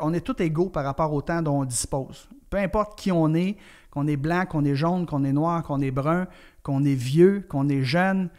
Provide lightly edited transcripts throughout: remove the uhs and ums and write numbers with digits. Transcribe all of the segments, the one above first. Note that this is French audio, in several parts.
on est tous égaux par rapport au temps dont on dispose. Peu importe qui on est, qu'on est blanc, qu'on est jaune, qu'on est noir, qu'on est brun, qu'on est vieux, qu'on est jeune,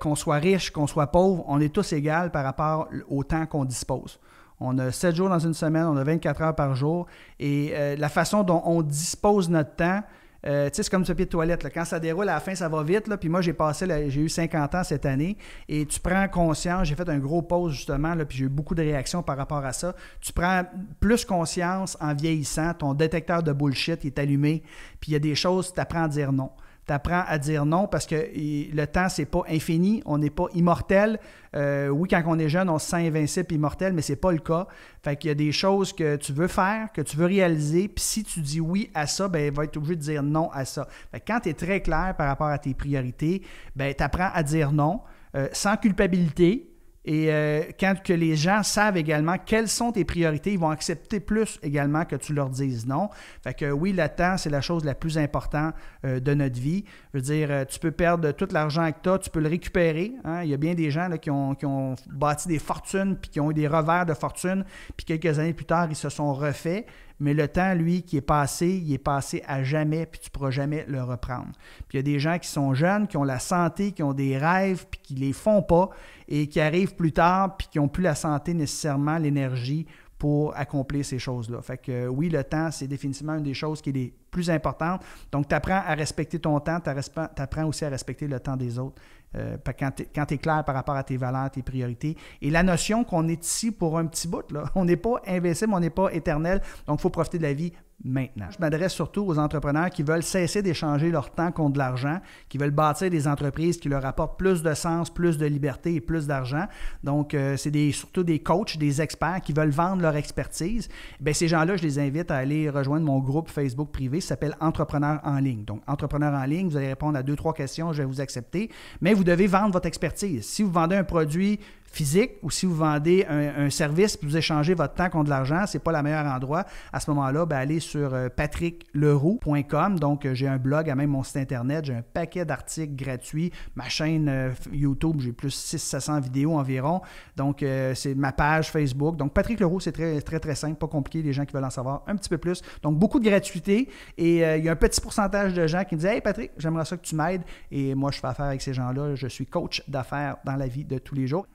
qu'on soit riche, qu'on soit pauvre, on est tous égaux par rapport au temps qu'on dispose. On a 7 jours dans une semaine, on a 24 heures par jour. Et la façon dont on dispose notre temps, tu sais, c'est comme ce papier de toilette. Là. Quand ça déroule, à la fin, ça va vite. Là. Puis moi, j'ai eu 50 ans cette année. Et tu prends conscience, j'ai fait un gros pause justement, là, puis j'ai eu beaucoup de réactions par rapport à ça. Tu prends plus conscience en vieillissant. Ton détecteur de bullshit est allumé. Puis il y a des choses, tu apprends à dire non. Tu apprends à dire non parce que le temps, c'est pas infini. On n'est pas immortel. Oui, quand on est jeune, on se sent invincible et immortel, mais c'est pas le cas. Fait qu'il y a des choses que tu veux faire, que tu veux réaliser, puis si tu dis oui à ça, ben, il va être obligé de dire non à ça. Fait que quand tu es très clair par rapport à tes priorités, ben, tu apprends à dire non sans culpabilité. Et quand que les gens savent également quelles sont tes priorités, ils vont accepter plus également que tu leur dises non. Fait que oui, le temps, c'est la chose la plus importante de notre vie. Je veux dire, tu peux perdre tout l'argent que tu as, tu peux le récupérer. Hein? Il y a bien des gens là, qui ont bâti des fortunes, puis qui ont eu des revers de fortune, puis quelques années plus tard, ils se sont refaits. Mais le temps, lui, qui est passé, il est passé à jamais, puis tu ne pourras jamais le reprendre. Puis il y a des gens qui sont jeunes, qui ont la santé, qui ont des rêves, puis qui ne les font pas, et qui arrivent plus tard, puis qui n'ont plus la santé nécessairement, l'énergie pour accomplir ces choses-là. Fait que oui, le temps, c'est définitivement une des choses qui est les plus importantes. Donc, tu apprends à respecter ton temps, tu apprends aussi à respecter le temps des autres. Quand tu es clair par rapport à tes valeurs, tes priorités. Et la notion qu'on est ici pour un petit bout, là. On n'est pas invincible, on n'est pas éternel, donc il faut profiter de la vie maintenant. Je m'adresse surtout aux entrepreneurs qui veulent cesser d'échanger leur temps contre de l'argent, qui veulent bâtir des entreprises qui leur apportent plus de sens, plus de liberté et plus d'argent. Donc, c'est surtout des coachs, des experts qui veulent vendre leur expertise. Bien, ces gens-là, je les invite à aller rejoindre mon groupe Facebook privé, ça s'appelle Entrepreneurs en ligne. Donc, Entrepreneurs en ligne, vous allez répondre à 2-3 questions, je vais vous accepter, mais vous devez vendre votre expertise. Si vous vendez un produit physique ou si vous vendez un service et vous échangez votre temps contre de l'argent, ce n'est pas le meilleur endroit. À ce moment-là, bien, allez sur patrickleroux.com. Donc, j'ai un blog, à même mon site Internet. J'ai un paquet d'articles gratuits. Ma chaîne YouTube, j'ai plus 600-700 vidéos environ. Donc, c'est ma page Facebook. Donc, Patrick Leroux, c'est très, très, très simple, pas compliqué. Les gens qui veulent en savoir un petit peu plus. Donc, beaucoup de gratuité. Et il y a un petit pourcentage de gens qui me disent « Hey Patrick, j'aimerais ça que tu m'aides. » Et moi, je fais affaire avec ces gens-là. Je suis coach d'affaires dans la vie de tous les jours.